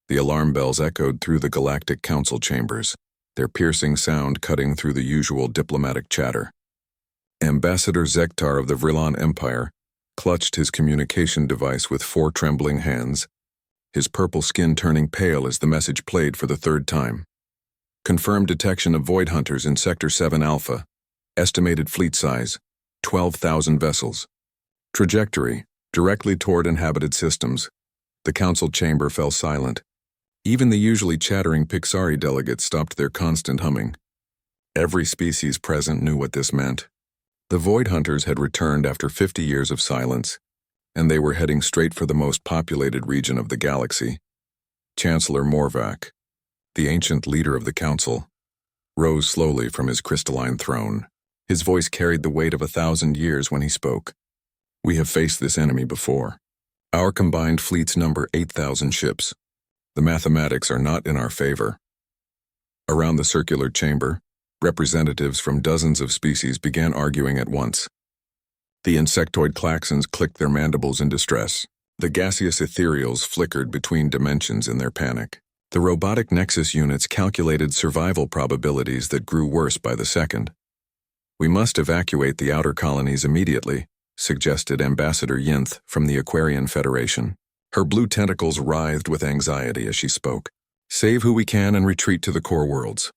The alarm bells echoed through the galactic council chambers, their piercing sound cutting through the usual diplomatic chatter. Ambassador Zektar of the Vrilon Empire clutched his communication device with 4 trembling hands, his purple skin turning pale as the message played for the 3rd time. Confirmed detection of void hunters in Sector 7 Alpha. Estimated fleet size, 12,000 vessels. Trajectory, directly toward inhabited systems. The council chamber fell silent. Even the usually chattering Pixari delegates stopped their constant humming. Every species present knew what this meant. The void hunters had returned after 50 years of silence, and they were heading straight for the most populated region of the galaxy. Chancellor Morvac, the ancient leader of the council, rose slowly from his crystalline throne. His voice carried the weight of 1,000 years when he spoke. We have faced this enemy before. Our combined fleets number 8,000 ships. The mathematics are not in our favor. Around the circular chamber, representatives from dozens of species began arguing at once. The insectoid klaxons clicked their mandibles in distress. The gaseous ethereals flickered between dimensions in their panic. The robotic nexus units calculated survival probabilities that grew worse by the second. We must evacuate the outer colonies immediately, suggested Ambassador Yinth from the Aquarian Federation. Her blue tentacles writhed with anxiety as she spoke. Save who we can and retreat to the core worlds.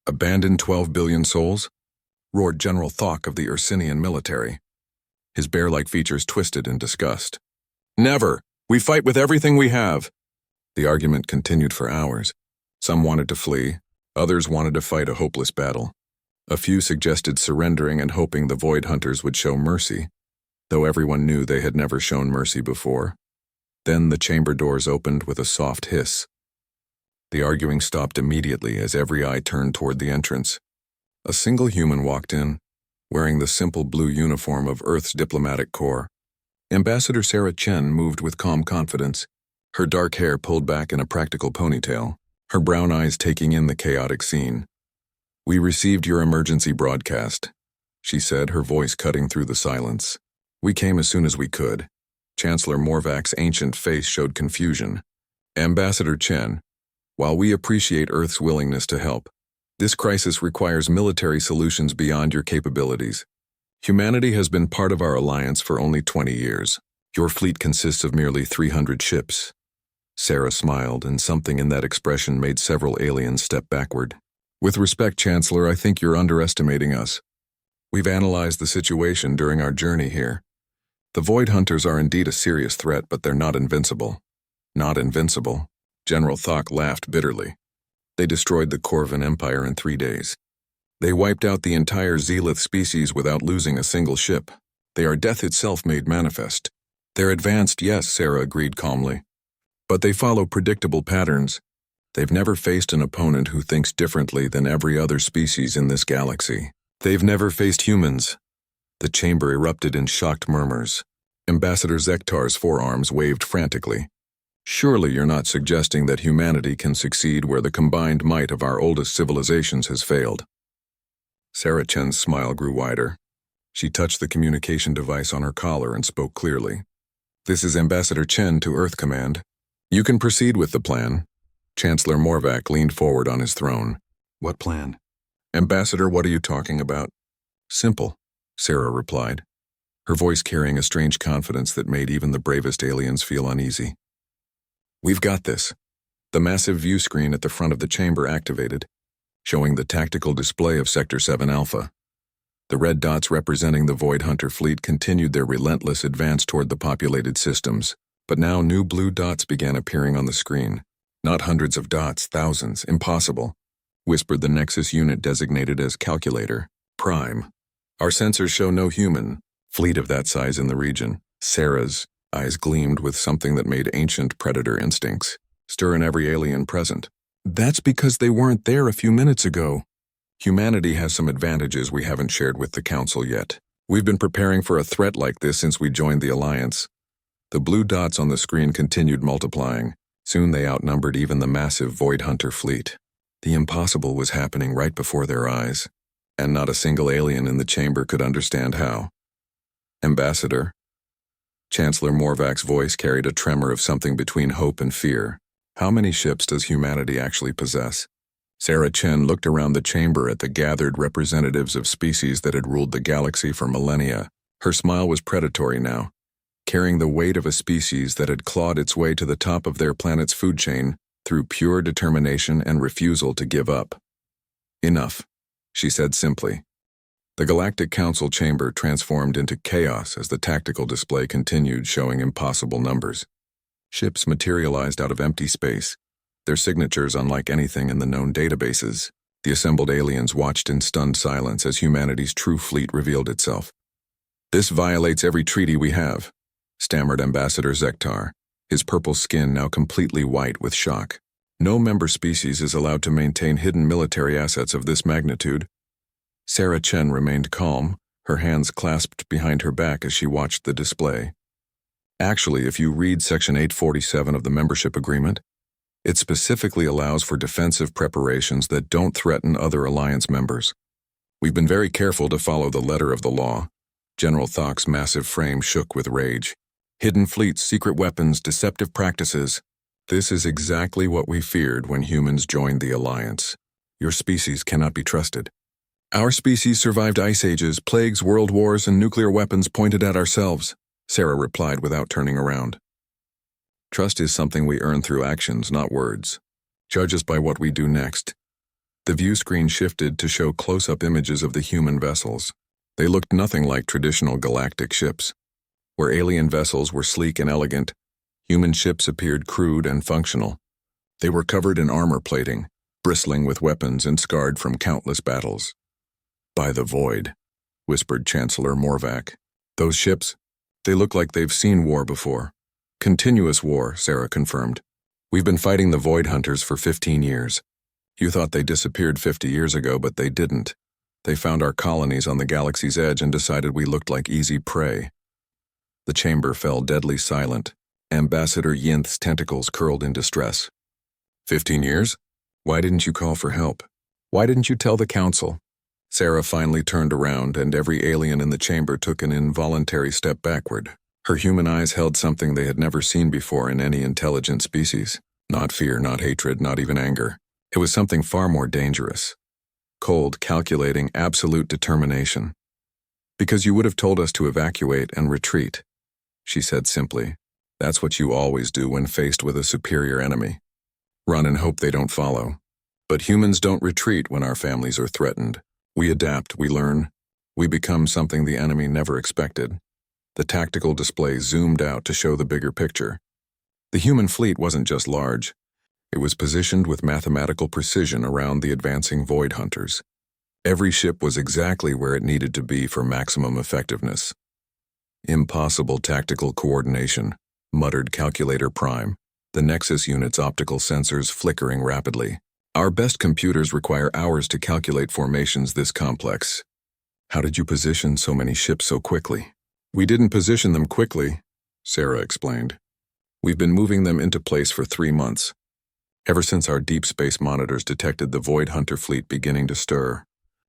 Abandon 12 billion souls? Roared General Thok of the Ursinian military. His bear-like features twisted in disgust. Never! We fight with everything we have! The argument continued for hours. Some wanted to flee, others wanted to fight a hopeless battle. A few suggested surrendering and hoping the void hunters would show mercy, though everyone knew they had never shown mercy before. Then the chamber doors opened with a soft hiss. The arguing stopped immediately as every eye turned toward the entrance. A single human walked in, wearing the simple blue uniform of Earth's diplomatic corps. Ambassador Sarah Chen moved with calm confidence, her dark hair pulled back in a practical ponytail, her brown eyes taking in the chaotic scene. We received your emergency broadcast, she said, her voice cutting through the silence. We came as soon as we could. Chancellor Morvac's ancient face showed confusion. Ambassador Chen, while we appreciate Earth's willingness to help, this crisis requires military solutions beyond your capabilities. Humanity has been part of our alliance for only 20 years. Your fleet consists of merely 300 ships. Sarah smiled, and something in that expression made several aliens step backward. With respect, Chancellor, I think you're underestimating us. We've analyzed the situation during our journey here. The Void Hunters are indeed a serious threat, but they're not invincible. Not invincible? General Thok laughed bitterly. They destroyed the Corvan Empire in 3 days. They wiped out the entire Zealith species without losing a single ship. They are death itself made manifest. They're advanced, yes, Sarah agreed calmly. But they follow predictable patterns. They've never faced an opponent who thinks differently than every other species in this galaxy. They've never faced humans. The chamber erupted in shocked murmurs. Ambassador Zektar's forearms waved frantically. Surely you're not suggesting that humanity can succeed where the combined might of our oldest civilizations has failed. Sarah Chen's smile grew wider. She touched the communication device on her collar and spoke clearly. This is Ambassador Chen to Earth Command. You can proceed with the plan. Chancellor Morvac leaned forward on his throne. What plan? Ambassador, what are you talking about? Simple, Sarah replied, her voice carrying a strange confidence that made even the bravest aliens feel uneasy. We've got this. The massive view screen at the front of the chamber activated, showing the tactical display of Sector 7 Alpha. The red dots representing the Void Hunter fleet continued their relentless advance toward the populated systems, but now new blue dots began appearing on the screen. Not hundreds of dots, thousands, impossible, whispered the Nexus unit designated as Calculator, Prime. Our sensors show no human fleet of that size in the region. Sarah's eyes gleamed with something that made ancient predator instincts stir in every alien present. That's because they weren't there a few minutes ago. Humanity has some advantages we haven't shared with the Council yet. We've been preparing for a threat like this since we joined the Alliance. The blue dots on the screen continued multiplying. Soon they outnumbered even the massive Void Hunter fleet. The impossible was happening right before their eyes, and not a single alien in the chamber could understand how. Ambassador. Chancellor Morvac's voice carried a tremor of something between hope and fear. How many ships does humanity actually possess? Sarah Chen looked around the chamber at the gathered representatives of species that had ruled the galaxy for millennia. Her smile was predatory now, carrying the weight of a species that had clawed its way to the top of their planet's food chain through pure determination and refusal to give up. Enough, she said simply. The Galactic Council chamber transformed into chaos as the tactical display continued, showing impossible numbers. Ships materialized out of empty space, their signatures unlike anything in the known databases. The assembled aliens watched in stunned silence as humanity's true fleet revealed itself. "This violates every treaty we have," stammered Ambassador Zektar, his purple skin now completely white with shock. "No member species is allowed to maintain hidden military assets of this magnitude." Sarah Chen remained calm, her hands clasped behind her back as she watched the display. Actually, if you read Section 847 of the membership agreement, it specifically allows for defensive preparations that don't threaten other alliance members. We've been very careful to follow the letter of the law. General Thok's massive frame shook with rage. Hidden fleets, secret weapons, deceptive practices. This is exactly what we feared when humans joined the alliance. Your species cannot be trusted. Our species survived ice ages, plagues, world wars, and nuclear weapons pointed at ourselves, Sarah replied without turning around. Trust is something we earn through actions, not words. Judge us by what we do next. The view screen shifted to show close-up images of the human vessels. They looked nothing like traditional galactic ships. Where alien vessels were sleek and elegant, human ships appeared crude and functional. They were covered in armor plating, bristling with weapons and scarred from countless battles. "By the void," whispered Chancellor Morvac. "Those ships, they look like they've seen war before." "Continuous war," Sarah confirmed. "We've been fighting the Void Hunters for 15 years. You thought they disappeared 50 years ago, but they didn't. They found our colonies on the galaxy's edge and decided we looked like easy prey." The chamber fell deadly silent. Ambassador Yinth's tentacles curled in distress. 15 years? Why didn't you call for help? Why didn't you tell the council? Sarah finally turned around, and every alien in the chamber took an involuntary step backward. Her human eyes held something they had never seen before in any intelligent species. Not fear, not hatred, not even anger. It was something far more dangerous. Cold, calculating, absolute determination. "Because you would have told us to evacuate and retreat," she said simply. "That's what you always do when faced with a superior enemy. Run and hope they don't follow. But humans don't retreat when our families are threatened. We adapt, we learn, we become something the enemy never expected." The tactical display zoomed out to show the bigger picture. The human fleet wasn't just large. It was positioned with mathematical precision around the advancing Void Hunters. Every ship was exactly where it needed to be for maximum effectiveness. "Impossible tactical coordination," muttered Calculator Prime, the Nexus unit's optical sensors flickering rapidly. "Our best computers require hours to calculate formations this complex. How did you position so many ships so quickly?" "We didn't position them quickly," Sarah explained. "We've been moving them into place for 3 months. Ever since our deep space monitors detected the Void Hunter fleet beginning to stir.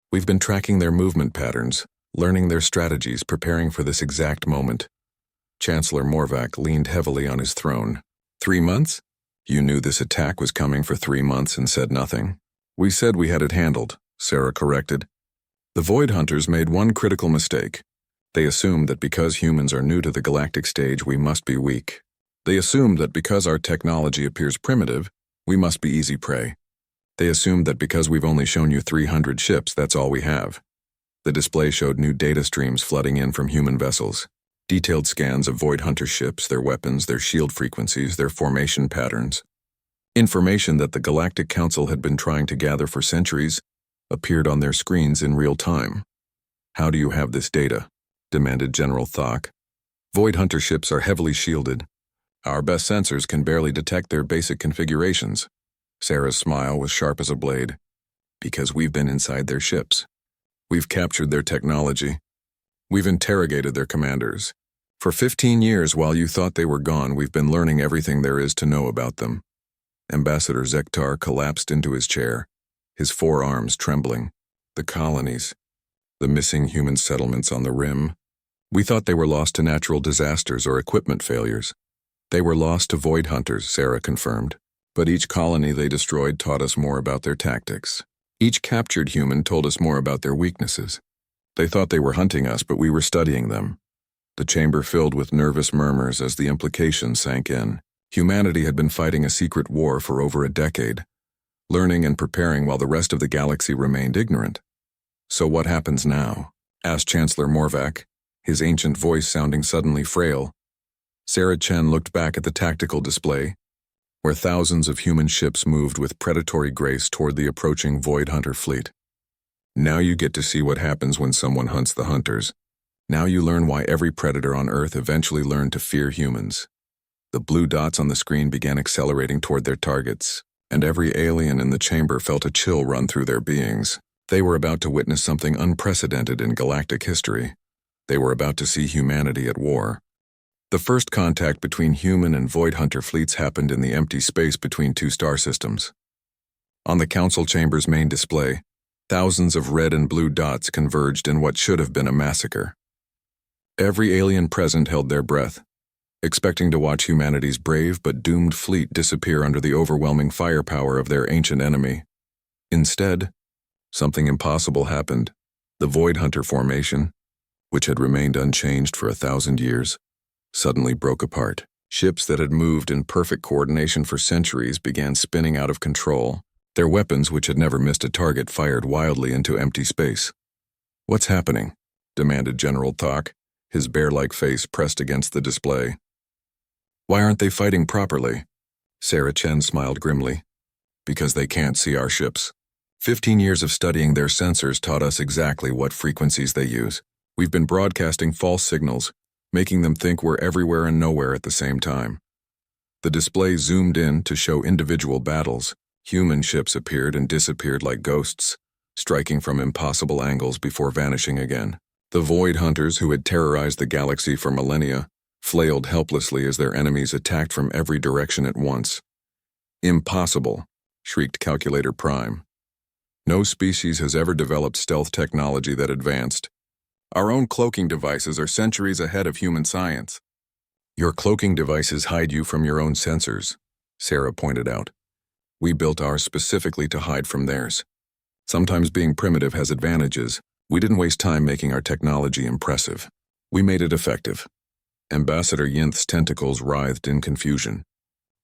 We've been tracking their movement patterns, learning their strategies, preparing for this exact moment." Chancellor Morvac leaned heavily on his throne. 3 months? You knew this attack was coming for 3 months and said nothing. "We said we had it handled," Sarah corrected. "The Void Hunters made one critical mistake. They assumed that because humans are new to the galactic stage, we must be weak. They assumed that because our technology appears primitive, we must be easy prey. They assumed that because we've only shown you 300 ships, that's all we have." The display showed new data streams flooding in from human vessels. Detailed scans of Void Hunter ships, their weapons, their shield frequencies, their formation patterns. Information that the Galactic Council had been trying to gather for centuries appeared on their screens in real time. "How do you have this data?" demanded General Thok. "Void Hunter ships are heavily shielded. Our best sensors can barely detect their basic configurations." Sarah's smile was sharp as a blade. "Because we've been inside their ships. We've captured their technology. We've interrogated their commanders. For 15 years, while you thought they were gone, we've been learning everything there is to know about them." Ambassador Zektar collapsed into his chair, his forearms trembling. "The colonies. The missing human settlements on the rim. We thought they were lost to natural disasters or equipment failures. They were lost to Void Hunters," Sarah confirmed. But each colony they destroyed taught us more about their tactics. Each captured human told us more about their weaknesses. They thought they were hunting us, but we were studying them. The chamber filled with nervous murmurs as the implications sank in. Humanity had been fighting a secret war for over a decade, learning and preparing while the rest of the galaxy remained ignorant. "So what happens now?" asked Chancellor Morvac, his ancient voice sounding suddenly frail. Sarah Chen looked back at the tactical display, where thousands of human ships moved with predatory grace toward the approaching Void Hunter fleet. "Now you get to see what happens when someone hunts the hunters. Now you learn why every predator on Earth eventually learned to fear humans." The blue dots on the screen began accelerating toward their targets, and every alien in the chamber felt a chill run through their beings. They were about to witness something unprecedented in galactic history. They were about to see humanity at war. The first contact between human and Void Hunter fleets happened in the empty space between two star systems. On the Council Chamber's main display, thousands of red and blue dots converged in what should have been a massacre. Every alien present held their breath, expecting to watch humanity's brave but doomed fleet disappear under the overwhelming firepower of their ancient enemy. Instead, something impossible happened. The Void Hunter formation, which had remained unchanged for 1,000 years, suddenly broke apart. Ships that had moved in perfect coordination for centuries began spinning out of control. Their weapons, which had never missed a target, fired wildly into empty space. "What's happening?" demanded General Thok, his bear-like face pressed against the display. "Why aren't they fighting properly?" Sarah Chen smiled grimly. "Because they can't see our ships. 15 years of studying their sensors taught us exactly what frequencies they use. We've been broadcasting false signals, making them think we're everywhere and nowhere at the same time." The display zoomed in to show individual battles. Human ships appeared and disappeared like ghosts, striking from impossible angles before vanishing again. The Void Hunters, who had terrorized the galaxy for millennia, flailed helplessly as their enemies attacked from every direction at once. "Impossible," shrieked Calculator Prime. "No species has ever developed stealth technology that advanced. Our own cloaking devices are centuries ahead of human science." "Your cloaking devices hide you from your own sensors," Sarah pointed out. "We built ours specifically to hide from theirs. Sometimes being primitive has advantages. We didn't waste time making our technology impressive. We made it effective." Ambassador Yinth's tentacles writhed in confusion.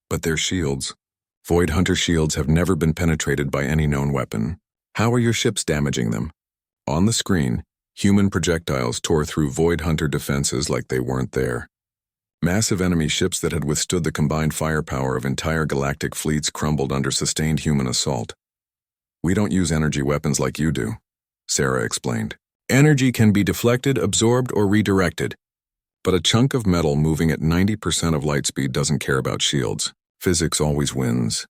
"But their shields, Void Hunter shields, have never been penetrated by any known weapon. How are your ships damaging them?" On the screen, human projectiles tore through Void Hunter defenses like they weren't there. Massive enemy ships that had withstood the combined firepower of entire galactic fleets crumbled under sustained human assault. "We don't use energy weapons like you do," Sarah explained. "Energy can be deflected, absorbed, or redirected. But a chunk of metal moving at 90% of light speed doesn't care about shields. Physics always wins."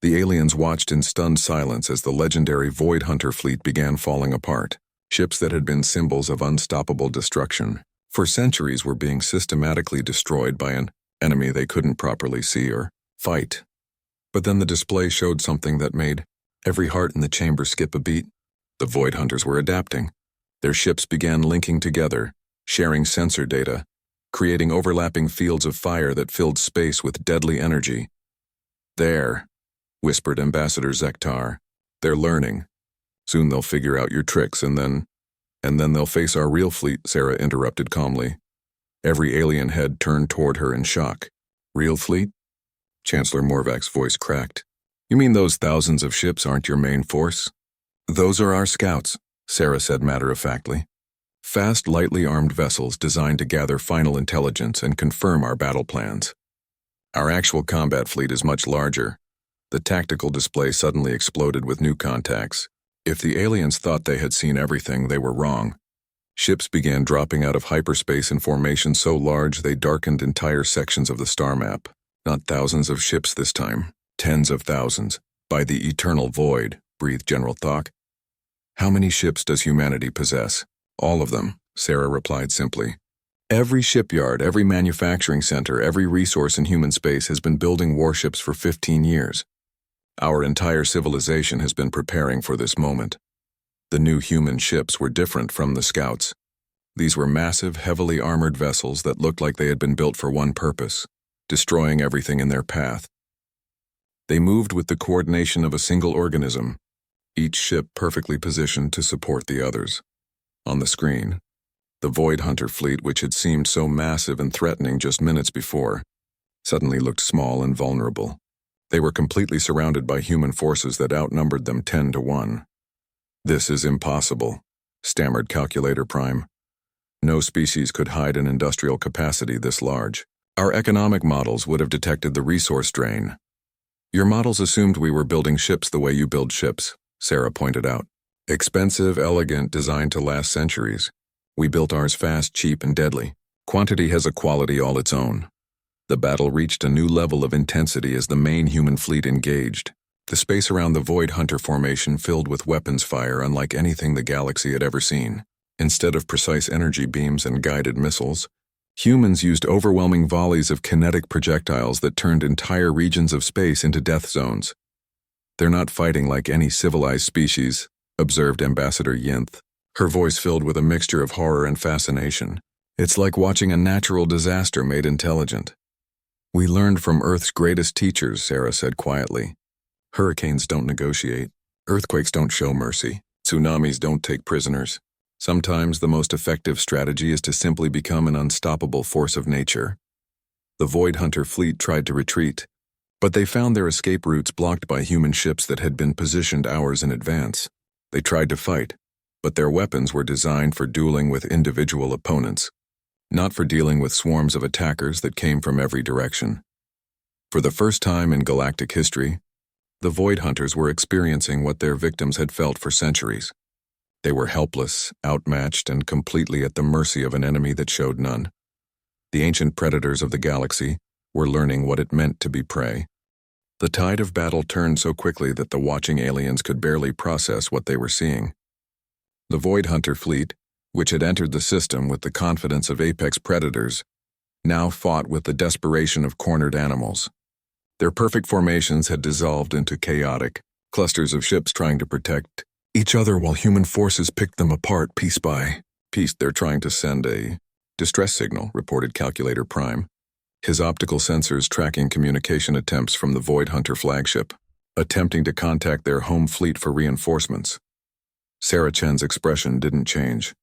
The aliens watched in stunned silence as the legendary Void Hunter fleet began falling apart. Ships that had been symbols of unstoppable destruction for centuries were being systematically destroyed by an enemy they couldn't properly see or fight. But then the display showed something that made every heart in the chamber skip a beat. The Void Hunters were adapting. Their ships began linking together, sharing sensor data, creating overlapping fields of fire that filled space with deadly energy. "There," whispered Ambassador Zektar. "They're learning. Soon they'll figure out your tricks, and then they'll face our real fleet," Sarah interrupted calmly. Every alien head turned toward her in shock. "Real fleet?" Chancellor Morvac's voice cracked. "You mean those thousands of ships aren't your main force?" "Those are our scouts," Sarah said matter-of-factly. "Fast, lightly armed vessels designed to gather final intelligence and confirm our battle plans. Our actual combat fleet is much larger." The tactical display suddenly exploded with new contacts. If the aliens thought they had seen everything, they were wrong. Ships began dropping out of hyperspace in formations so large they darkened entire sections of the star map. Not thousands of ships this time, tens of thousands. "By the eternal void," breathed General Thok. "How many ships does humanity possess?" "All of them," Sarah replied simply. "Every shipyard, every manufacturing center, every resource in human space has been building warships for 15 years. Our entire civilization has been preparing for this moment." The new human ships were different from the scouts. These were massive, heavily armored vessels that looked like they had been built for one purpose: destroying everything in their path. They moved with the coordination of a single organism, each ship perfectly positioned to support the others. On the screen, the Void Hunter fleet, which had seemed so massive and threatening just minutes before, suddenly looked small and vulnerable. They were completely surrounded by human forces that outnumbered them 10 to 1. "This is impossible," stammered Calculator Prime. "No species could hide an industrial capacity this large. Our economic models would have detected the resource drain." "Your models assumed we were building ships the way you build ships," Sarah pointed out. "Expensive, elegant, designed to last centuries. We built ours fast, cheap, and deadly. Quantity has a quality all its own." The battle reached a new level of intensity as the main human fleet engaged. The space around the Void Hunter formation filled with weapons fire unlike anything the galaxy had ever seen. Instead of precise energy beams and guided missiles, humans used overwhelming volleys of kinetic projectiles that turned entire regions of space into death zones. "They're not fighting like any civilized species," observed Ambassador Yinth, her voice filled with a mixture of horror and fascination. "It's like watching a natural disaster made intelligent." "We learned from Earth's greatest teachers," Sarah said quietly. "Hurricanes don't negotiate. Earthquakes don't show mercy. Tsunamis don't take prisoners. Sometimes the most effective strategy is to simply become an unstoppable force of nature." The Void Hunter fleet tried to retreat, but they found their escape routes blocked by human ships that had been positioned hours in advance. They tried to fight, but their weapons were designed for dueling with individual opponents, not for dealing with swarms of attackers that came from every direction. For the first time in galactic history, the Void Hunters were experiencing what their victims had felt for centuries. They were helpless, outmatched, and completely at the mercy of an enemy that showed none. The ancient predators of the galaxy were learning what it meant to be prey. The tide of battle turned so quickly that the watching aliens could barely process what they were seeing. The Void Hunter fleet, which had entered the system with the confidence of apex predators, now fought with the desperation of cornered animals. Their perfect formations had dissolved into chaotic clusters of ships trying to protect each other while human forces picked them apart piece by piece. "They're trying to send a distress signal," reported Calculator Prime, his optical sensors tracking communication attempts from the Void Hunter flagship, attempting to contact their home fleet for reinforcements. Sarah Chen's expression didn't change.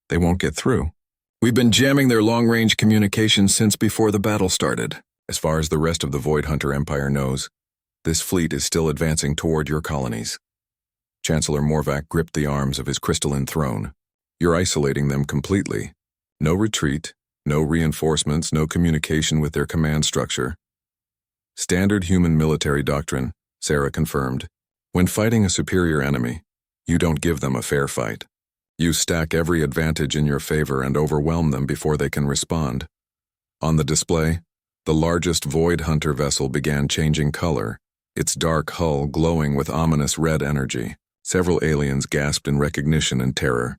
"They won't get through. We've been jamming their long-range communications since before the battle started. As far as the rest of the Void Hunter Empire knows, this fleet is still advancing toward your colonies." Chancellor Morvac gripped the arms of his crystalline throne. "You're isolating them completely. No retreat, no reinforcements, no communication with their command structure." "Standard human military doctrine," Sarah confirmed. "When fighting a superior enemy, you don't give them a fair fight. You stack every advantage in your favor and overwhelm them before they can respond." On the display, the largest Void Hunter vessel began changing color, its dark hull glowing with ominous red energy. Several aliens gasped in recognition and terror.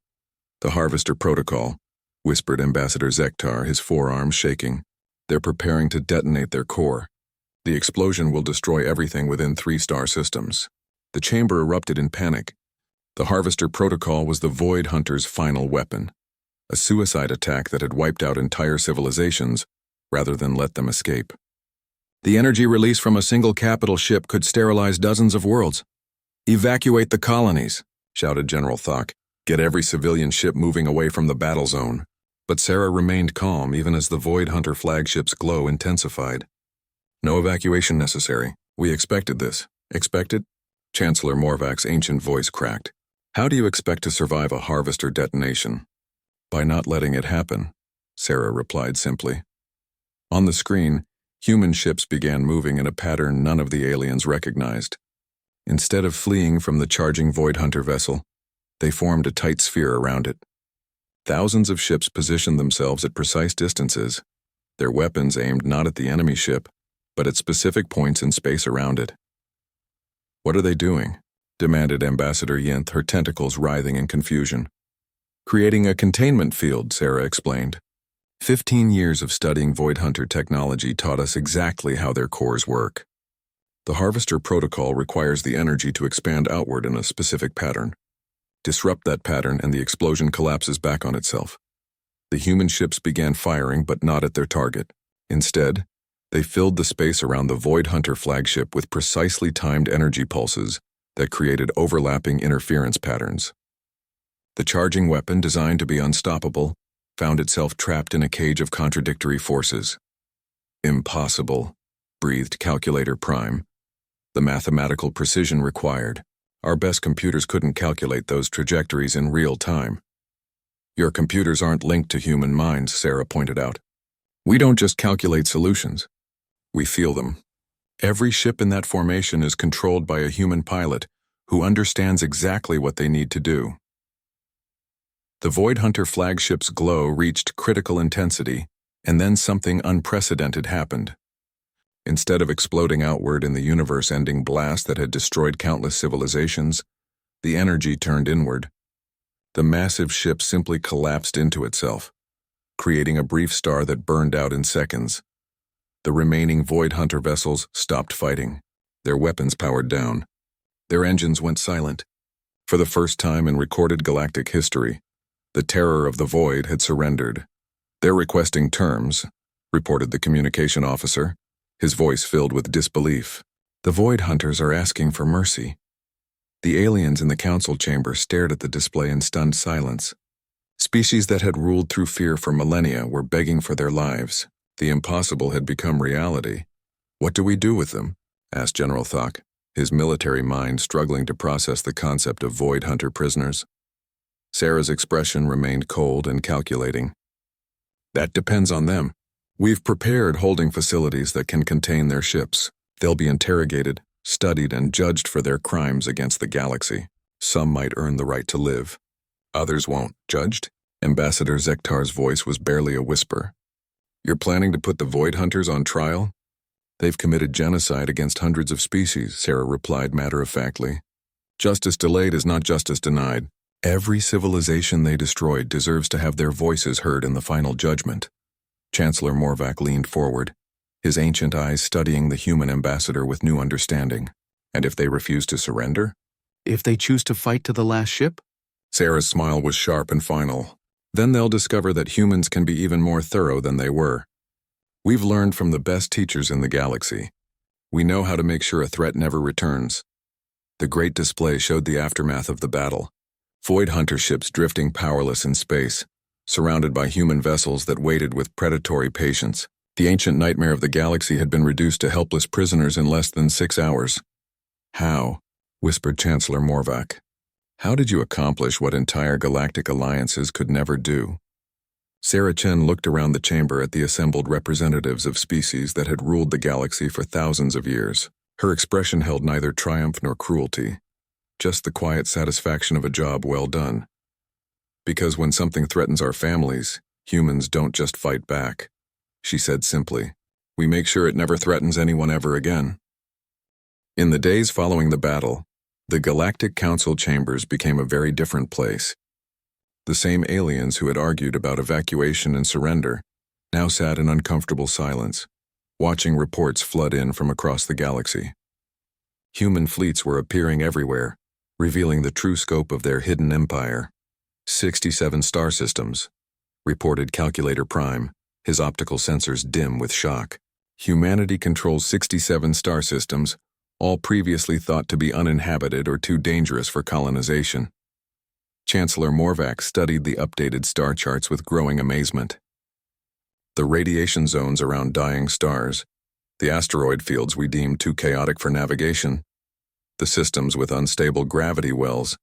"The Harvester Protocol," whispered Ambassador Zektar, his forearms shaking. "They're preparing to detonate their core. The explosion will destroy everything within 3-star systems." The chamber erupted in panic. The Harvester Protocol was the Void Hunter's final weapon, a suicide attack that had wiped out entire civilizations rather than let them escape. "The energy release from a single capital ship could sterilize dozens of worlds. Evacuate the colonies," shouted General Thok. "Get every civilian ship moving away from the battle zone." But Sarah remained calm even as the Void Hunter flagship's glow intensified. "No evacuation necessary. We expected this." "Expected?" Chancellor Morvac's ancient voice cracked. "How do you expect to survive a Harvester detonation?" "By not letting it happen," Sarah replied simply. On the screen, human ships began moving in a pattern none of the aliens recognized. Instead of fleeing from the charging Void Hunter vessel, they formed a tight sphere around it. Thousands of ships positioned themselves at precise distances, their weapons aimed not at the enemy ship, but at specific points in space around it. "What are they doing?" demanded Ambassador Yinth, her tentacles writhing in confusion. "Creating a containment field," Sarah explained. 15 years of studying Void Hunter technology taught us exactly how their cores work. The Harvester Protocol requires the energy to expand outward in a specific pattern. Disrupt that pattern and the explosion collapses back on itself. The human ships began firing, but not at their target. Instead, They filled the space around the Void Hunter flagship with precisely timed energy pulses that created overlapping interference patterns. The charging weapon, designed to be unstoppable, found itself trapped in a cage of contradictory forces. Impossible, breathed Calculator Prime. The mathematical precision required. Our best computers couldn't calculate those trajectories in real time. Your computers aren't linked to human minds, Sarah pointed out. We don't just calculate solutions. We feel them. Every ship in that formation is controlled by a human pilot who understands exactly what they need to do. The Void Hunter flagship's glow reached critical intensity, and then something unprecedented happened. Instead of exploding outward in the universe-ending blast that had destroyed countless civilizations, the energy turned inward. The massive ship simply collapsed into itself, creating a brief star that burned out in seconds. The remaining Void Hunter vessels stopped fighting, their weapons powered down. Their engines went silent. For the first time in recorded galactic history, the terror of the Void had surrendered. They're requesting terms, reported the communication officer, his voice filled with disbelief. The Void Hunters are asking for mercy. The aliens in the council chamber stared at the display in stunned silence. Species that had ruled through fear for millennia were begging for their lives. The impossible had become reality. What do we do with them? Asked General Thok, his military mind struggling to process the concept of Void Hunter prisoners. Sarah's expression remained cold and calculating. That depends on them. We've prepared holding facilities that can contain their ships. They'll be interrogated, studied, and judged for their crimes against the galaxy. Some might earn the right to live. Others won't. Judged? Ambassador Zektar's voice was barely a whisper. You're planning to put the Void Hunters on trial? They've committed genocide against hundreds of species, Sarah replied matter-of-factly. Justice delayed is not justice denied. Every civilization they destroyed deserves to have their voices heard in the final judgment. Chancellor Morvac leaned forward, his ancient eyes studying the human ambassador with new understanding. And if they refuse to surrender? If they choose to fight to the last ship? Sarah's smile was sharp and final. Then they'll discover that humans can be even more thorough than they were. We've learned from the best teachers in the galaxy. We know how to make sure a threat never returns. The great display showed the aftermath of the battle. Void Hunter ships drifting powerless in space, surrounded by human vessels that waited with predatory patience. The ancient nightmare of the galaxy had been reduced to helpless prisoners in less than 6 hours. How? Whispered Chancellor Morvac. How did you accomplish what entire galactic alliances could never do? Sarah Chen looked around the chamber at the assembled representatives of species that had ruled the galaxy for thousands of years. Her expression held neither triumph nor cruelty, just the quiet satisfaction of a job well done. Because when something threatens our families, humans don't just fight back, she said simply. We make sure it never threatens anyone ever again. In the days following the battle, the Galactic Council chambers became a very different place. The same aliens who had argued about evacuation and surrender now sat in uncomfortable silence, watching reports flood in from across the galaxy. Human fleets were appearing everywhere, revealing the true scope of their hidden empire. 67 star systems, reported Calculator Prime, his optical sensors dim with shock. Humanity controls 67 star systems, all previously thought to be uninhabited or too dangerous for colonization. Chancellor Morvac studied the updated star charts with growing amazement. The radiation zones around dying stars, the asteroid fields we deemed too chaotic for navigation, the systems with unstable gravity wells.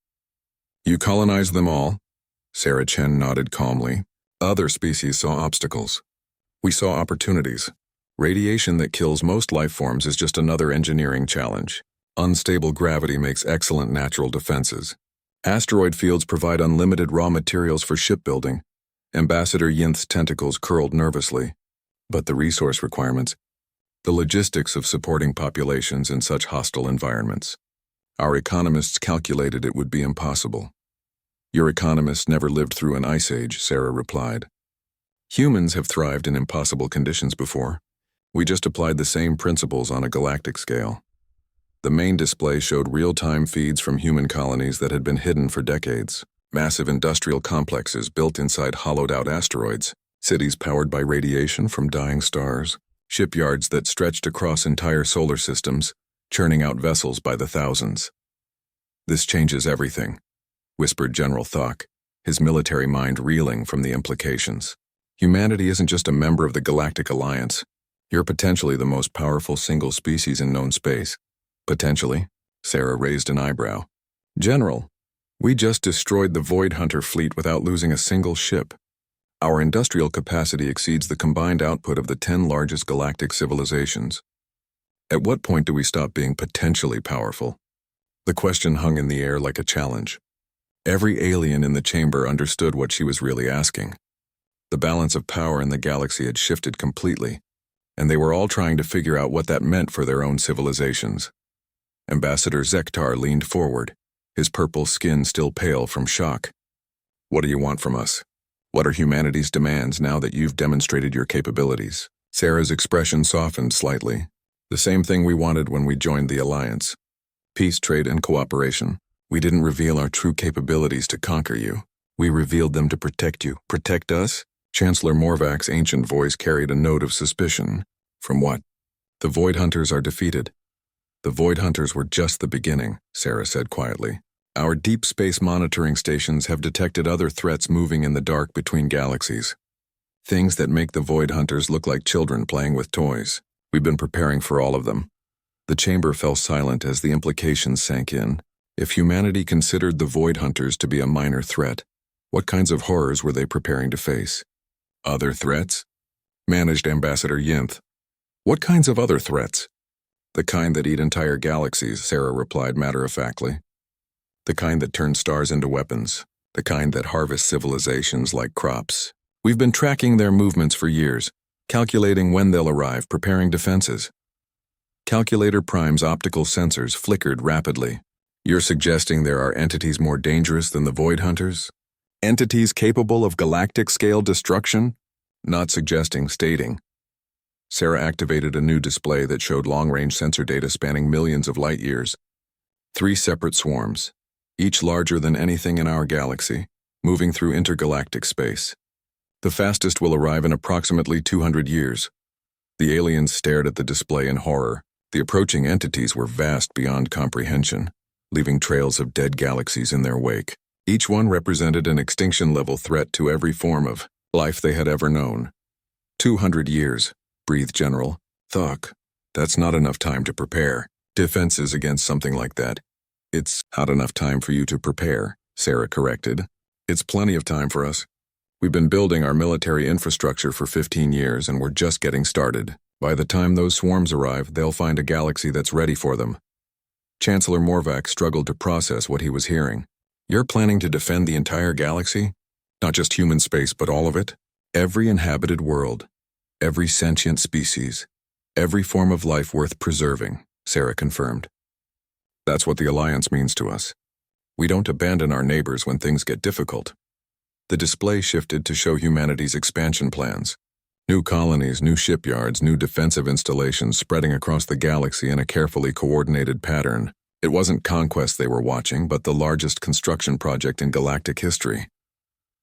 You colonized them all? Sarah Chen nodded calmly. Other species saw obstacles. We saw opportunities. Radiation that kills most life forms is just another engineering challenge. Unstable gravity makes excellent natural defenses. Asteroid fields provide unlimited raw materials for shipbuilding. Ambassador Yinth's tentacles curled nervously. But the resource requirements, the logistics of supporting populations in such hostile environments. Our economists calculated it would be impossible. Your economists never lived through an ice age, Sarah replied. Humans have thrived in impossible conditions before. We just applied the same principles on a galactic scale. The main display showed real-time feeds from human colonies that had been hidden for decades. Massive industrial complexes built inside hollowed-out asteroids, cities powered by radiation from dying stars, shipyards that stretched across entire solar systems, churning out vessels by the thousands. "This changes everything," whispered General Thok, his military mind reeling from the implications. "Humanity isn't just a member of the Galactic Alliance. You're potentially the most powerful single species in known space." "Potentially?" Sarah raised an eyebrow. "General, we just destroyed the Void Hunter fleet without losing a single ship. Our industrial capacity exceeds the combined output of the 10 largest galactic civilizations. At what point do we stop being potentially powerful?" The question hung in the air like a challenge. Every alien in the chamber understood what she was really asking. The balance of power in the galaxy had shifted completely, and they were all trying to figure out what that meant for their own civilizations. Ambassador Zektar leaned forward, his purple skin still pale from shock. "What do you want from us? What are humanity's demands now that you've demonstrated your capabilities?" Sarah's expression softened slightly. "The same thing we wanted when we joined the Alliance. Peace, trade, and cooperation. We didn't reveal our true capabilities to conquer you. We revealed them to protect you." "Protect us?" Chancellor Morvac's ancient voice carried a note of suspicion. "From what?" "The Void Hunters are defeated." "The Void Hunters were just the beginning," Sarah said quietly. "Our deep space monitoring stations have detected other threats moving in the dark between galaxies. Things that make the Void Hunters look like children playing with toys. We've been preparing for all of them." The chamber fell silent as the implications sank in. If humanity considered the Void Hunters to be a minor threat, what kinds of horrors were they preparing to face? "Other threats?" managed Ambassador Yinth. "What kinds of other threats?" "The kind that eat entire galaxies," Sarah replied matter-of-factly. "The kind that turn stars into weapons. The kind that harvest civilizations like crops. We've been tracking their movements for years, calculating when they'll arrive, preparing defenses." Calculator Prime's optical sensors flickered rapidly. "You're suggesting there are entities more dangerous than the Void Hunters? Entities capable of galactic-scale destruction?" "Not suggesting, stating." Sarah activated a new display that showed long-range sensor data spanning millions of light-years. 3 separate swarms, each larger than anything in our galaxy, moving through intergalactic space. "The fastest will arrive in approximately 200 years. The aliens stared at the display in horror. The approaching entities were vast beyond comprehension, leaving trails of dead galaxies in their wake. Each one represented an extinction-level threat to every form of life they had ever known. 200 years, breathed General Thok. "That's not enough time to prepare defenses against something like that." "It's not enough time for you to prepare," Sarah corrected. "It's plenty of time for us. We've been building our military infrastructure for 15 years and we're just getting started. By the time those swarms arrive, they'll find a galaxy that's ready for them." Chancellor Morvac struggled to process what he was hearing. "You're planning to defend the entire galaxy? Not just human space, but all of it?" "Every inhabited world, every sentient species, every form of life worth preserving," Sarah confirmed. "That's what the Alliance means to us. We don't abandon our neighbors when things get difficult." The display shifted to show humanity's expansion plans. New colonies, new shipyards, new defensive installations spreading across the galaxy in a carefully coordinated pattern. It wasn't conquest they were watching, but the largest construction project in galactic history.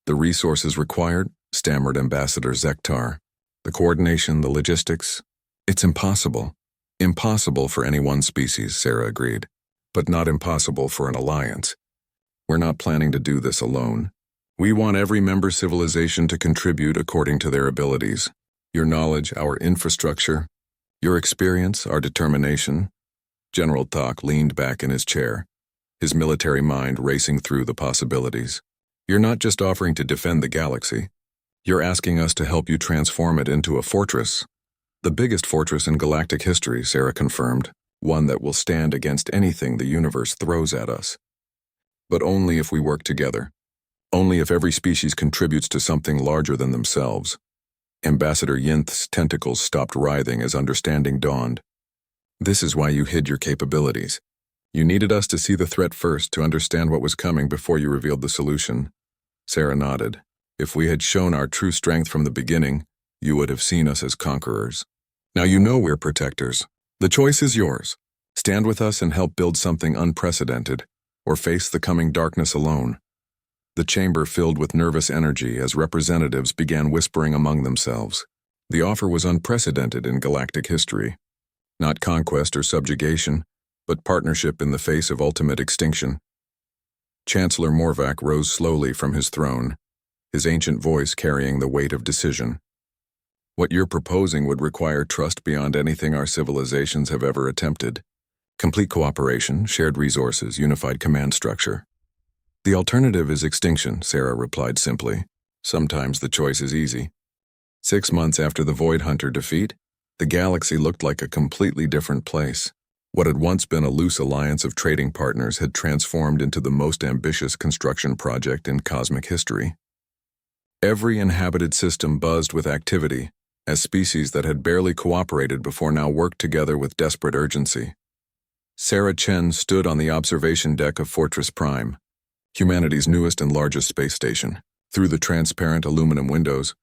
"The resources required?" stammered Ambassador Zektar. "The coordination, the logistics? It's impossible. Impossible for any one species," Sarah agreed. "But not impossible for an alliance. We're not planning to do this alone. We want every member civilization to contribute according to their abilities. Your knowledge, our infrastructure, your experience, our determination." General Thok leaned back in his chair, his military mind racing through the possibilities. "You're not just offering to defend the galaxy. You're asking us to help you transform it into a fortress. The biggest fortress in galactic history," Sarah confirmed. "One that will stand against anything the universe throws at us. But only if we work together. Only if every species contributes to something larger than themselves." Ambassador Yinth's tentacles stopped writhing as understanding dawned. "This is why you hid your capabilities. You needed us to see the threat first to understand what was coming before you revealed the solution." Sarah nodded. "If we had shown our true strength from the beginning, you would have seen us as conquerors. Now you know we're protectors. The choice is yours. Stand with us and help build something unprecedented, or face the coming darkness alone." The chamber filled with nervous energy as representatives began whispering among themselves. The offer was unprecedented in galactic history. Not conquest or subjugation, but partnership in the face of ultimate extinction. Chancellor Morvac rose slowly from his throne, his ancient voice carrying the weight of decision. What you're proposing would require trust beyond anything our civilizations have ever attempted. Complete cooperation, shared resources, unified command structure. The alternative is extinction, Sarah replied simply. Sometimes the choice is easy. 6 months after the Void Hunter defeat, the galaxy looked like a completely different place. What had once been a loose alliance of trading partners had transformed into the most ambitious construction project in cosmic history. Every inhabited system buzzed with activity, as species that had barely cooperated before now worked together with desperate urgency. Sarah Chen stood on the observation deck of Fortress Prime, humanity's newest and largest space station. Through the transparent aluminum windows,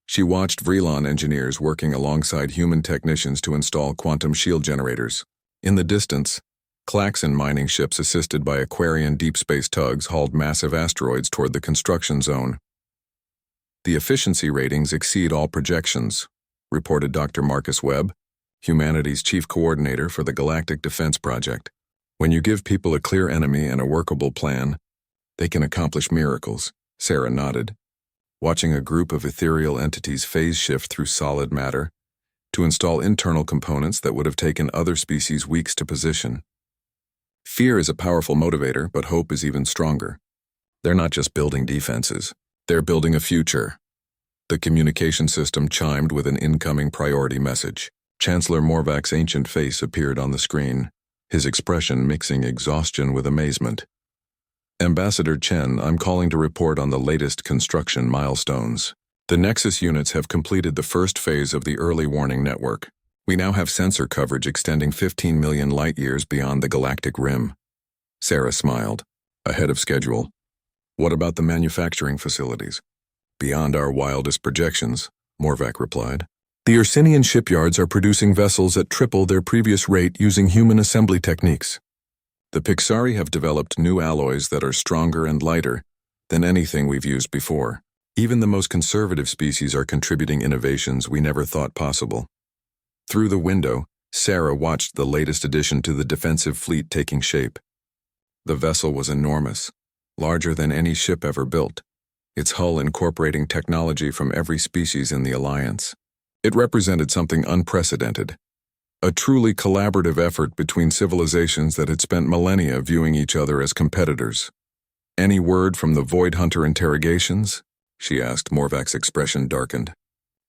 she watched Vrelon engineers working alongside human technicians to install quantum shield generators. In the distance, Klaxon mining ships assisted by Aquarian deep space tugs hauled massive asteroids toward the construction zone. The efficiency ratings exceed all projections, reported Dr. Marcus Webb, humanity's chief coordinator for the Galactic Defense Project. When you give people a clear enemy and a workable plan, they can accomplish miracles, Sarah nodded, watching a group of ethereal entities phase shift through solid matter to install internal components that would have taken other species weeks to position. Fear is a powerful motivator, but hope is even stronger. They're not just building defenses, they're building a future. The communication system chimed with an incoming priority message. Chancellor Morvac's ancient face appeared on the screen, his expression mixing exhaustion with amazement. Ambassador Chen, I'm calling to report on the latest construction milestones. The Nexus units have completed the first phase of the early warning network. We now have sensor coverage extending 15 million light-years beyond the galactic rim. Sarah smiled. Ahead of schedule. What about the manufacturing facilities? Beyond our wildest projections, Morvac replied. The Ursinian shipyards are producing vessels at triple their previous rate using human assembly techniques. The Pixari have developed new alloys that are stronger and lighter than anything we've used before. Even the most conservative species are contributing innovations we never thought possible. Through the window, Sarah watched the latest addition to the defensive fleet taking shape. The vessel was enormous, larger than any ship ever built, its hull incorporating technology from every species in the Alliance. It represented something unprecedented, a truly collaborative effort between civilizations that had spent millennia viewing each other as competitors. Any word from the Void Hunter interrogations? She asked. Morvac's expression darkened.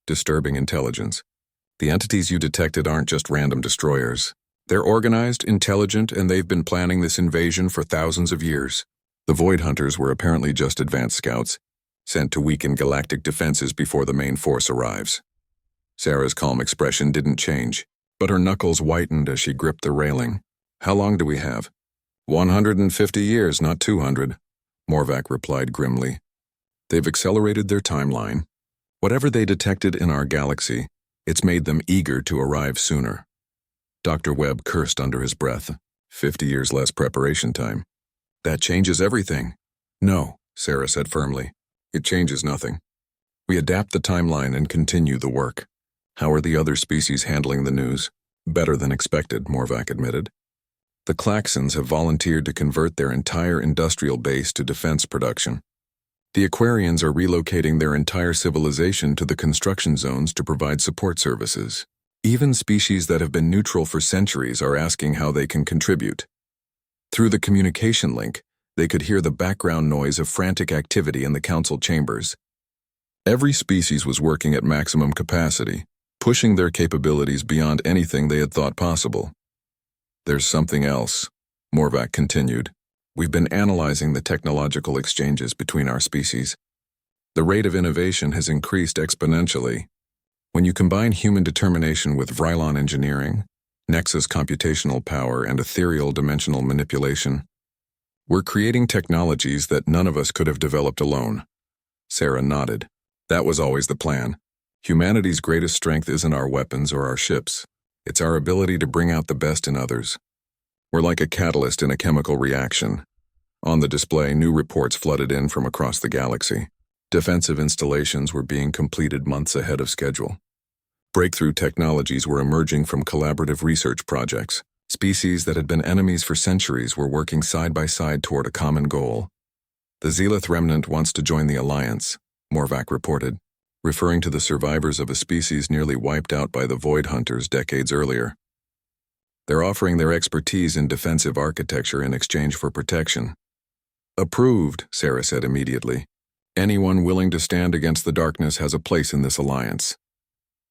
Disturbing intelligence. The entities you detected aren't just random destroyers. They're organized, intelligent, and they've been planning this invasion for thousands of years. The Void Hunters were apparently just advanced scouts, sent to weaken galactic defenses before the main force arrives. Sarah's calm expression didn't change, but her knuckles whitened as she gripped the railing. How long do we have? 150 years, not 200, Morvac replied grimly. They've accelerated their timeline. Whatever they detected in our galaxy, it's made them eager to arrive sooner. Dr. Webb cursed under his breath. 50 years less preparation time. That changes everything. No, Sarah said firmly. It changes nothing. We adapt the timeline and continue the work. How are the other species handling the news? Better than expected, Morvac admitted. The Klaxons have volunteered to convert their entire industrial base to defense production. The Aquarians are relocating their entire civilization to the construction zones to provide support services. Even species that have been neutral for centuries are asking how they can contribute. Through the communication link, they could hear the background noise of frantic activity in the council chambers. Every species was working at maximum capacity, pushing their capabilities beyond anything they had thought possible. There's something else, Morvac continued. We've been analyzing the technological exchanges between our species. The rate of innovation has increased exponentially. When you combine human determination with Vrylon engineering, Nexus computational power, and ethereal dimensional manipulation, we're creating technologies that none of us could have developed alone. Sarah nodded. That was always the plan. Humanity's greatest strength isn't our weapons or our ships. It's our ability to bring out the best in others. We're like a catalyst in a chemical reaction. On the display, new reports flooded in from across the galaxy. Defensive installations were being completed months ahead of schedule. Breakthrough technologies were emerging from collaborative research projects. Species that had been enemies for centuries were working side by side toward a common goal. The Zealoth remnant wants to join the Alliance, Morvac reported, referring to the survivors of a species nearly wiped out by the Void Hunters decades earlier. They're offering their expertise in defensive architecture in exchange for protection. Approved, Sarah said immediately. Anyone willing to stand against the darkness has a place in this alliance.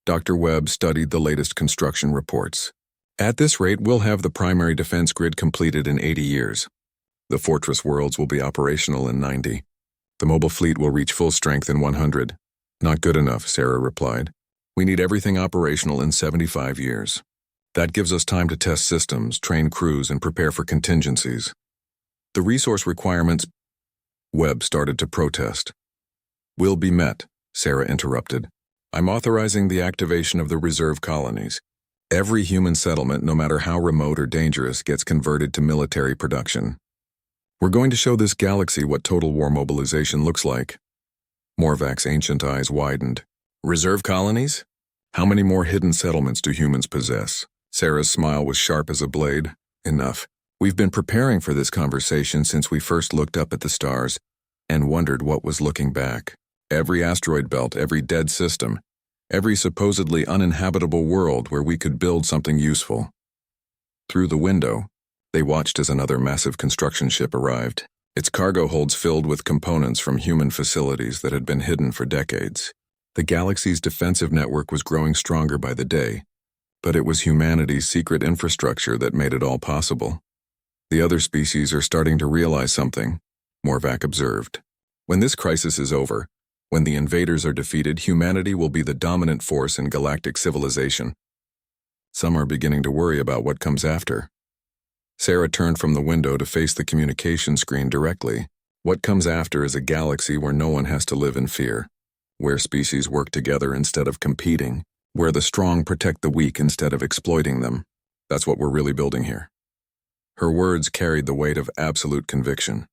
Dr. Webb studied the latest construction reports. At this rate, we'll have the primary defense grid completed in 80 years. The fortress worlds will be operational in 90. The mobile fleet will reach full strength in 100. Not good enough, Sarah replied. We need everything operational in 75 years. That gives us time to test systems, train crews, and prepare for contingencies. The resource requirements, Webb started to protest. Will be met, Sarah interrupted. I'm authorizing the activation of the reserve colonies. Every human settlement, no matter how remote or dangerous, gets converted to military production. We're going to show this galaxy what total war mobilization looks like. Morvac's ancient eyes widened. Reserve colonies? How many more hidden settlements do humans possess? Sarah's smile was sharp as a blade. Enough. We've been preparing for this conversation since we first looked up at the stars and wondered what was looking back. Every asteroid belt, every dead system, every supposedly uninhabitable world where we could build something useful. Through the window, they watched as another massive construction ship arrived, its cargo holds filled with components from human facilities that had been hidden for decades. The galaxy's defensive network was growing stronger by the day, but it was humanity's secret infrastructure that made it all possible. The other species are starting to realize something, Morvac observed. When this crisis is over, when the invaders are defeated, humanity will be the dominant force in galactic civilization. Some are beginning to worry about what comes after. Sarah turned from the window to face the communication screen directly. What comes after is a galaxy where no one has to live in fear, where species work together instead of competing, where the strong protect the weak instead of exploiting them. That's what we're really building here. Her words carried the weight of absolute conviction,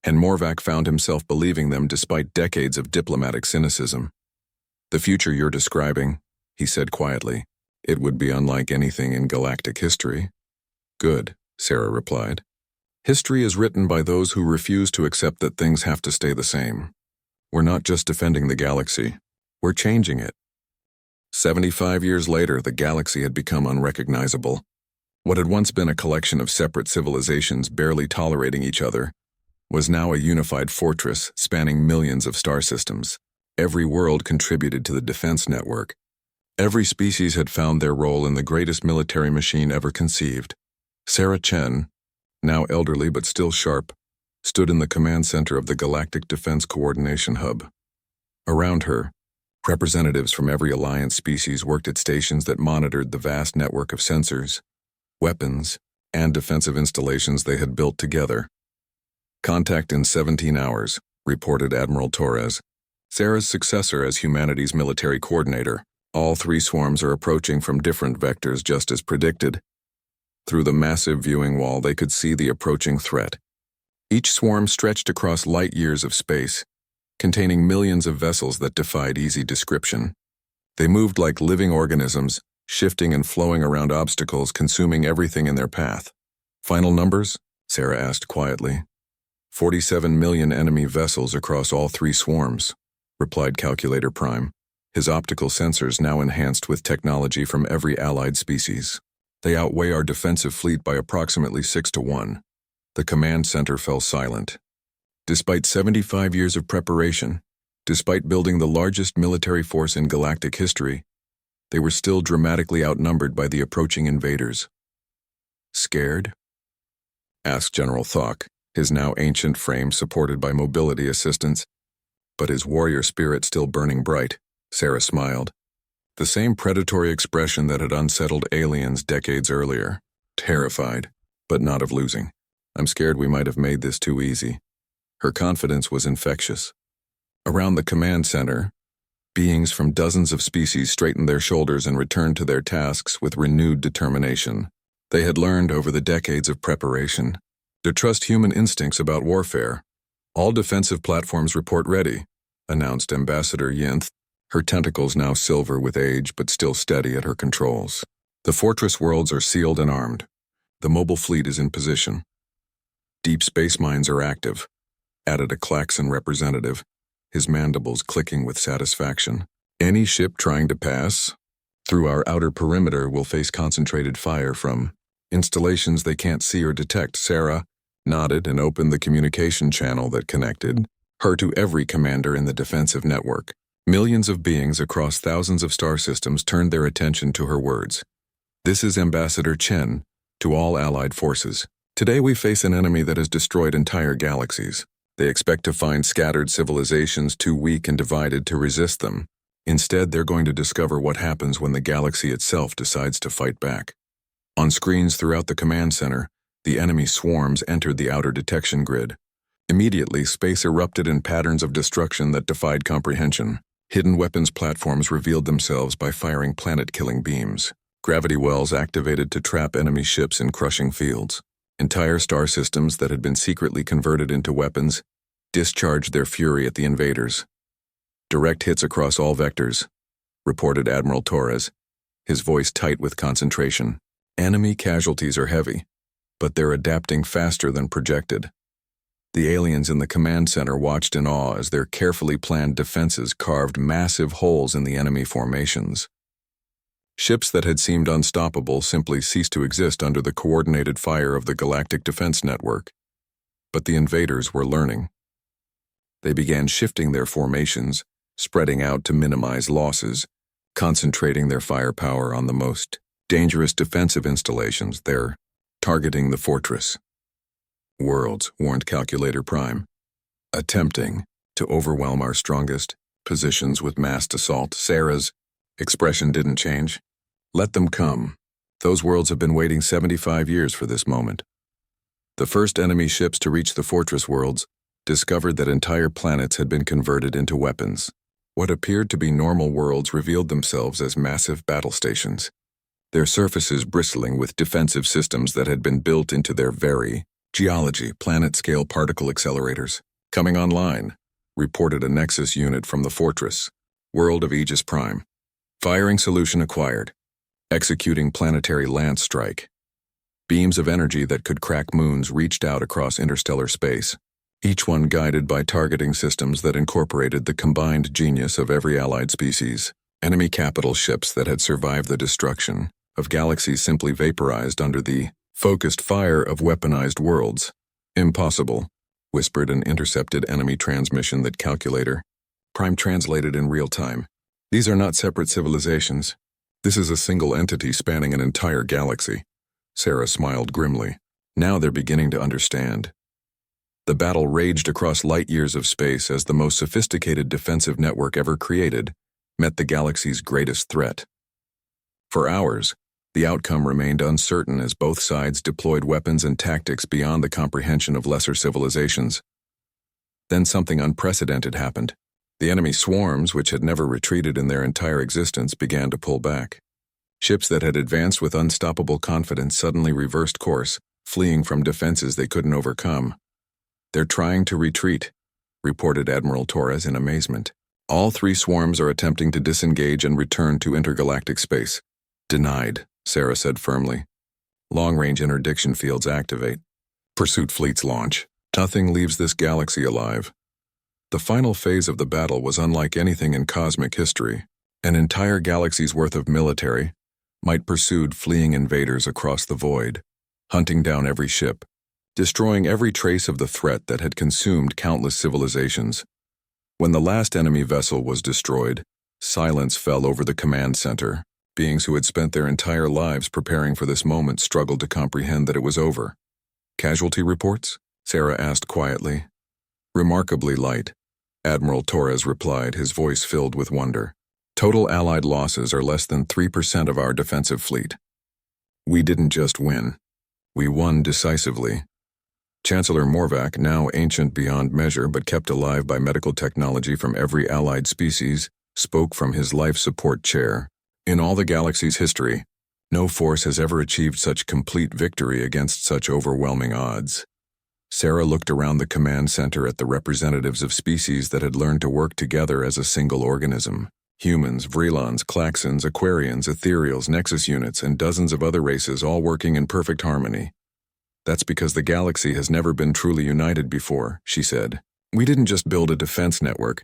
and Morvac found himself believing them despite decades of diplomatic cynicism. The future you're describing, he said quietly, it would be unlike anything in galactic history. Good, Sarah replied. History is written by those who refuse to accept that things have to stay the same. We're not just defending the galaxy, we're changing it. 75 years later, the galaxy had become unrecognizable. What had once been a collection of separate civilizations barely tolerating each other was now a unified fortress spanning millions of star systems. Every world contributed to the defense network. Every species had found their role in the greatest military machine ever conceived. Sarah Chen, now elderly but still sharp, stood in the command center of the Galactic Defense Coordination Hub. Around her, representatives from every Alliance species worked at stations that monitored the vast network of sensors, weapons, and defensive installations they had built together. Contact in 17 hours, reported Admiral Torres, Sarah's successor as humanity's military coordinator. All three swarms are approaching from different vectors just as predicted. Through the massive viewing wall, they could see the approaching threat. Each swarm stretched across light years of space, containing millions of vessels that defied easy description. They moved like living organisms, shifting and flowing around obstacles, consuming everything in their path. Final numbers? Sarah asked quietly. 47 million enemy vessels across all three swarms, replied Calculator Prime, his optical sensors now enhanced with technology from every allied species. They outweigh our defensive fleet by approximately 6-1. The command center fell silent. Despite 75 years of preparation, despite building the largest military force in galactic history, they were still dramatically outnumbered by the approaching invaders. Scared? Asked General Thok, his now ancient frame supported by mobility assistance, but his warrior spirit still burning bright. Sarah smiled. The same predatory expression that had unsettled aliens decades earlier. Terrified, but not of losing. I'm scared we might have made this too easy. Her confidence was infectious. Around the command center, beings from dozens of species straightened their shoulders and returned to their tasks with renewed determination. They had learned over the decades of preparation to trust human instincts about warfare. All defensive platforms report ready, announced Ambassador Yinth, her tentacles now silver with age but still steady at her controls. The fortress worlds are sealed and armed. The mobile fleet is in position. Deep space mines are active, added a Klaxon representative, his mandibles clicking with satisfaction. Any ship trying to pass through our outer perimeter will face concentrated fire from installations they can't see or detect. Sarah nodded and opened the communication channel that connected her to every commander in the defensive network. Millions of beings across thousands of star systems turned their attention to her words. This is Ambassador Chen, to all allied forces. Today we face an enemy that has destroyed entire galaxies. They expect to find scattered civilizations too weak and divided to resist them. Instead, they're going to discover what happens when the galaxy itself decides to fight back. On screens throughout the command center, the enemy swarms entered the outer detection grid. Immediately, space erupted in patterns of destruction that defied comprehension. Hidden weapons platforms revealed themselves by firing planet-killing beams. Gravity wells activated to trap enemy ships in crushing fields. Entire star systems that had been secretly converted into weapons discharged their fury at the invaders. Direct hits across all vectors, reported Admiral Torres, his voice tight with concentration. Enemy casualties are heavy, but they're adapting faster than projected. The aliens in the command center watched in awe as their carefully planned defenses carved massive holes in the enemy formations. Ships that had seemed unstoppable simply ceased to exist under the coordinated fire of the Galactic Defense Network. But the invaders were learning. They began shifting their formations, spreading out to minimize losses, concentrating their firepower on the most dangerous defensive installations. They're targeting the fortress worlds, warned Calculator Prime, attempting to overwhelm our strongest positions with massed assault. Sarah's expression didn't change. Let them come. Those worlds have been waiting 75 years for this moment. The first enemy ships to reach the fortress worlds discovered that entire planets had been converted into weapons. What appeared to be normal worlds revealed themselves as massive battle stations, their surfaces bristling with defensive systems that had been built into their very geology. Planet-scale particle accelerators coming online, reported a Nexus unit from the fortress world of Aegis Prime. Firing solution acquired. Executing planetary lance strike. Beams of energy that could crack moons reached out across interstellar space, each one guided by targeting systems that incorporated the combined genius of every allied species. Enemy capital ships that had survived the destruction of galaxies simply vaporized under the focused fire of weaponized worlds. Impossible, whispered an intercepted enemy transmission that Calculator Prime translated in real time. These are not separate civilizations. This is a single entity spanning an entire galaxy. Sarah smiled grimly. Now they're beginning to understand. The battle raged across light years of space as the most sophisticated defensive network ever created met the galaxy's greatest threat. For hours, the outcome remained uncertain as both sides deployed weapons and tactics beyond the comprehension of lesser civilizations. Then something unprecedented happened. The enemy swarms, which had never retreated in their entire existence, began to pull back. Ships that had advanced with unstoppable confidence suddenly reversed course, fleeing from defenses they couldn't overcome. They're trying to retreat, reported Admiral Torres in amazement. All three swarms are attempting to disengage and return to intergalactic space. Denied, Sarah said firmly. Long-range interdiction fields activate. Pursuit fleets launch. Nothing leaves this galaxy alive. The final phase of the battle was unlike anything in cosmic history. An entire galaxy's worth of military might pursued fleeing invaders across the void, hunting down every ship, destroying every trace of the threat that had consumed countless civilizations. When the last enemy vessel was destroyed, silence fell over the command center. Beings who had spent their entire lives preparing for this moment struggled to comprehend that it was over. Casualty reports? Sarah asked quietly. Remarkably light, Admiral Torres replied, his voice filled with wonder. Total Allied losses are less than 3% of our defensive fleet. We didn't just win. We won decisively. Chancellor Morvac, now ancient beyond measure but kept alive by medical technology from every Allied species, spoke from his life support chair. In all the galaxy's history, no force has ever achieved such complete victory against such overwhelming odds. Sarah looked around the command center at the representatives of species that had learned to work together as a single organism. Humans, Vrelons, Klaxons, Aquarians, Ethereals, Nexus units, and dozens of other races all working in perfect harmony. That's because the galaxy has never been truly united before, she said. We didn't just build a defense network.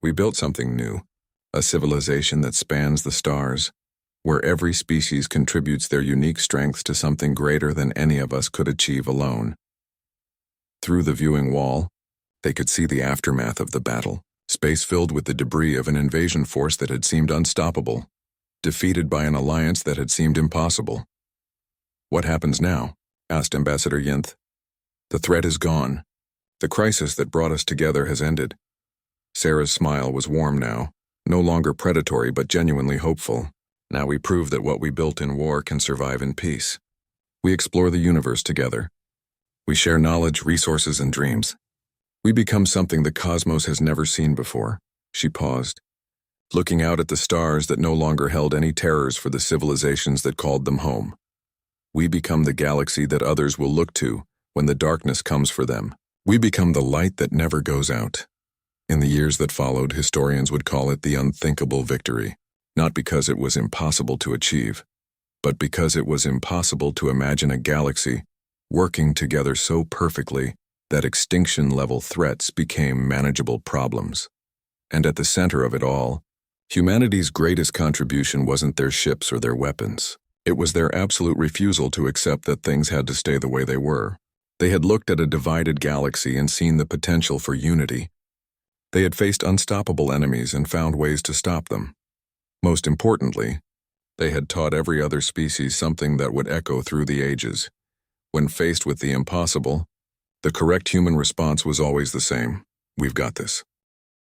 We built something new, a civilization that spans the stars, where every species contributes their unique strengths to something greater than any of us could achieve alone. Through the viewing wall, they could see the aftermath of the battle, space filled with the debris of an invasion force that had seemed unstoppable, defeated by an alliance that had seemed impossible. What happens now? Asked Ambassador Yinth. The threat is gone. The crisis that brought us together has ended. Sarah's smile was warm now, no longer predatory but genuinely hopeful. Now we prove that what we built in war can survive in peace. We explore the universe together. We share knowledge, resources, and dreams. We become something the cosmos has never seen before. She paused, looking out at the stars that no longer held any terrors for the civilizations that called them home. We become the galaxy that others will look to when the darkness comes for them. We become the light that never goes out. In the years that followed, historians would call it the unthinkable victory, not because it was impossible to achieve, but because it was impossible to imagine a galaxy working together so perfectly that extinction-level threats became manageable problems. And at the center of it all, humanity's greatest contribution wasn't their ships or their weapons. It was their absolute refusal to accept that things had to stay the way they were. They had looked at a divided galaxy and seen the potential for unity. They had faced unstoppable enemies and found ways to stop them. Most importantly, they had taught every other species something that would echo through the ages. When faced with the impossible, the correct human response was always the same: we've got this.